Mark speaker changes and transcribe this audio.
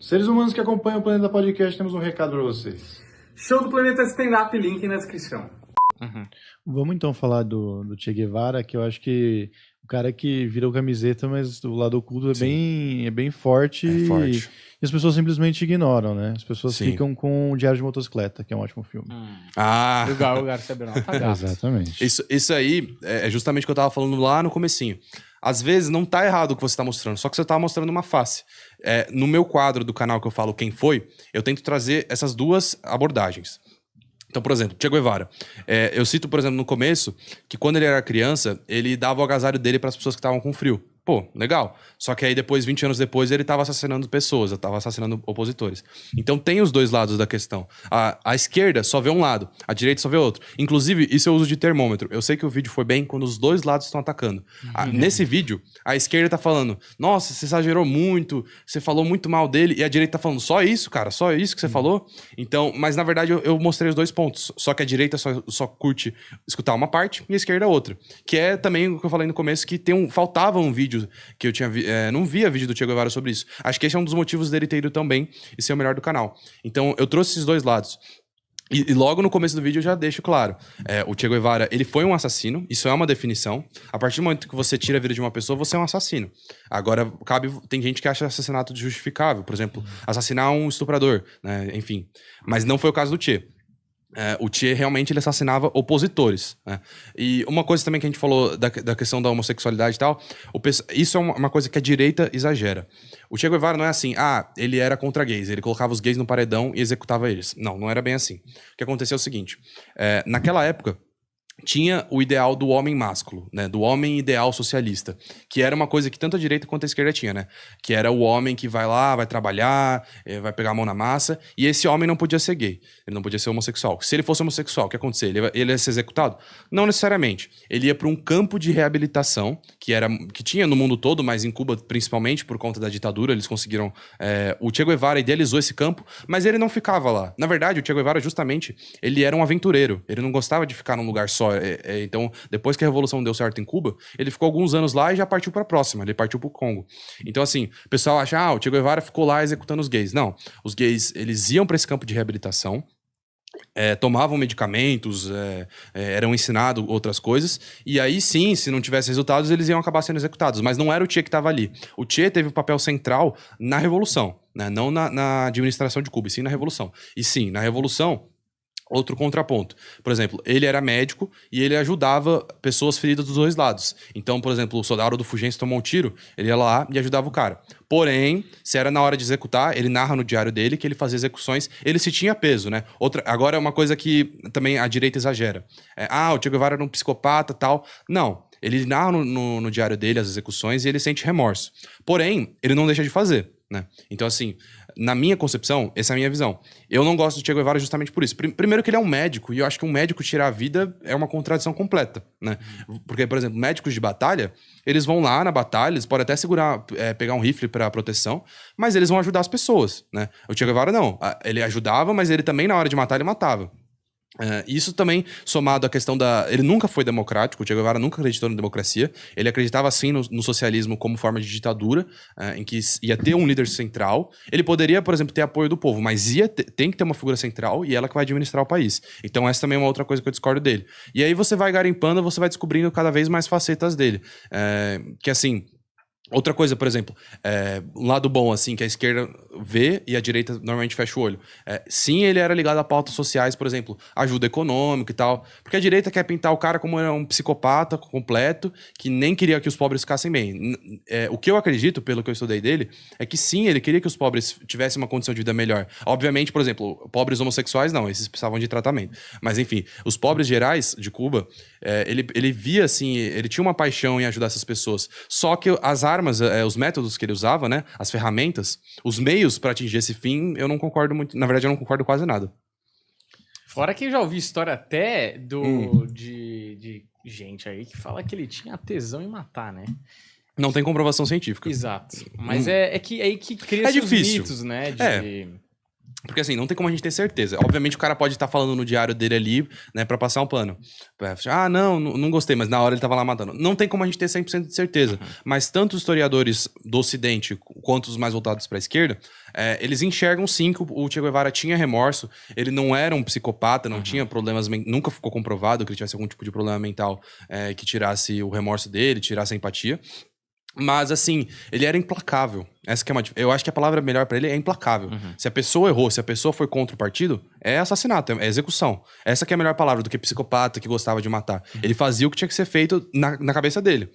Speaker 1: Seres humanos que acompanham o Planeta Podcast, temos um recado para vocês.
Speaker 2: Show do Planeta Stand-Up, link na descrição.
Speaker 1: Vamos então falar do Che Guevara, que eu acho que o cara que virou camiseta, mas o lado oculto é bem forte.
Speaker 3: É forte.
Speaker 1: E as pessoas simplesmente ignoram, né? As pessoas
Speaker 3: Sim.
Speaker 1: ficam com o Diário de Motocicleta, que é um ótimo filme.
Speaker 3: Ah,
Speaker 2: O Garcia Bernal tá gato.
Speaker 1: Exatamente.
Speaker 3: isso aí é justamente o que eu tava falando lá no comecinho. Às vezes não tá errado o que você tá mostrando, só que você tá mostrando uma face. No meu quadro do canal que eu falo Quem Foi, eu tento trazer essas duas abordagens. Então, por exemplo, Che Guevara. Eu cito, por exemplo, no começo, que quando ele era criança, ele dava o agasalho dele para as pessoas que estavam com frio. Pô, legal. Só que aí depois, 20 anos depois, ele tava assassinando pessoas, tava assassinando opositores. Então tem os dois lados da questão. A esquerda só vê um lado, a direita só vê outro. Inclusive, isso eu uso de termômetro. Eu sei que o vídeo foi bem quando os dois lados estão atacando. Nesse vídeo, a esquerda tá falando, nossa, você exagerou muito, você falou muito mal dele, e a direita tá falando, só isso, cara? Só isso que você falou? Então, mas na verdade eu mostrei os dois pontos. Só que a direita só curte escutar uma parte e a esquerda outra. Que é também o que eu falei no começo, que faltava um vídeo que eu tinha não via vídeo do Che Guevara sobre isso. Acho que esse é um dos motivos dele ter ido tão bem e ser o melhor do canal. Então, eu trouxe esses dois lados. E logo no começo do vídeo eu já deixo claro. O Che Guevara, ele foi um assassino, isso é uma definição. A partir do momento que você tira a vida de uma pessoa, você é um assassino. Agora, tem gente que acha assassinato justificável. Por exemplo, assassinar um estuprador, né? Enfim. Mas não foi o caso do Che. O Che realmente ele assassinava opositores, né? E uma coisa também que a gente falou da questão da homossexualidade e tal, isso é uma coisa que a direita exagera. O Che Guevara não é assim, ele era contra gays, ele colocava os gays no paredão e executava eles. Não era bem assim. O que aconteceu é o seguinte, naquela época, tinha o ideal do homem másculo, né? Do homem ideal socialista, que era uma coisa que tanto a direita quanto a esquerda tinha, né? Que era o homem que vai lá, vai trabalhar, vai pegar a mão na massa, e esse homem não podia ser gay, ele não podia ser homossexual. Se ele fosse homossexual, o que ia acontecer? Ele ia ser executado? Não necessariamente. Ele ia para um campo de reabilitação, que tinha no mundo todo, mas em Cuba principalmente, por conta da ditadura, eles conseguiram... o Che Guevara idealizou esse campo, mas ele não ficava lá. Na verdade, o Che Guevara, justamente, ele era um aventureiro, ele não gostava de ficar num lugar só. Então, depois que a revolução deu certo em Cuba, ele ficou alguns anos lá e já partiu pra próxima, ele partiu pro Congo. Então, assim, o pessoal acha, o Che Guevara ficou lá executando os gays. Não, os gays, eles iam pra esse campo de reabilitação, tomavam medicamentos, eram ensinados outras coisas, e aí sim, se não tivesse resultados, eles iam acabar sendo executados, mas não era o Che que estava ali. O Che teve um papel central na Revolução, né? Não na administração de Cuba, e sim na Revolução. E sim, na Revolução, outro contraponto. Por exemplo, ele era médico e ele ajudava pessoas feridas dos dois lados. Então, por exemplo, o soldado do Fulgêncio tomou um tiro, ele ia lá e ajudava o cara. Porém, se era na hora de executar, ele narra no diário dele que ele fazia execuções, ele se tinha peso, né? Agora é uma coisa que também a direita exagera. O Che Guevara era um psicopata e tal. Não. Ele narra no diário dele as execuções e ele sente remorso. Porém, ele não deixa de fazer, né? Então, assim, na minha concepção, essa é a minha visão. Eu não gosto do Che Guevara justamente por isso. Primeiro que ele é um médico, e eu acho que um médico tirar a vida é uma contradição completa, né? Porque, por exemplo, médicos de batalha, eles vão lá na batalha, eles podem até pegar um rifle para proteção, mas eles vão ajudar as pessoas, né? O Che Guevara não. Ele ajudava, mas ele também, na hora de matar, ele matava. Isso também somado à questão ele nunca foi democrático, o Che Guevara nunca acreditou na democracia, ele acreditava sim no socialismo como forma de ditadura, em que ia ter um líder central. Ele poderia, por exemplo, ter apoio do povo, mas tem que ter uma figura central e ela que vai administrar o país. Então essa também é uma outra coisa que eu discordo dele. E aí você vai garimpando, você vai descobrindo cada vez mais facetas dele, que assim... Outra coisa, por exemplo, um lado bom, assim, que a esquerda vê e a direita normalmente fecha o olho. Sim, ele era ligado a pautas sociais, por exemplo, ajuda econômica e tal. Porque a direita quer pintar o cara como um psicopata completo, que nem queria que os pobres ficassem bem. O que eu acredito, pelo que eu estudei dele, é que sim, ele queria que os pobres tivessem uma condição de vida melhor. Obviamente, por exemplo, pobres homossexuais não, esses precisavam de tratamento. Mas, enfim, os pobres gerais de Cuba, ele via, assim, ele tinha uma paixão em ajudar essas pessoas. Só que as armas, os métodos que ele usava, né, as ferramentas, os meios para atingir esse fim, eu não concordo muito. Na verdade, eu não concordo quase nada.
Speaker 2: Fora que eu já ouvi história até de gente aí que fala que ele tinha tesão em matar, né?
Speaker 3: Não tem comprovação científica.
Speaker 2: Exato. Mas é que aí que cria os
Speaker 3: difícil.
Speaker 2: mitos, né?
Speaker 3: Porque assim, não tem como a gente ter certeza. Obviamente o cara pode estar falando no diário dele ali, né, pra passar um pano. Ah, não gostei, mas na hora ele tava lá matando. Não tem como a gente ter 100% de certeza. Mas tanto os historiadores do Ocidente quanto os mais voltados pra esquerda, eles enxergam sim que o Che Guevara tinha remorso, ele não era um psicopata, não tinha problemas, nunca ficou comprovado que ele tivesse algum tipo de problema mental que tirasse o remorso dele, tirasse a empatia. Mas, assim, ele era implacável. Essa que é eu acho que a palavra melhor pra ele é implacável. Se a pessoa errou, se a pessoa foi contra o partido, é assassinato, é execução. Essa que é a melhor palavra do que psicopata que gostava de matar. Ele fazia o que tinha que ser feito na cabeça dele.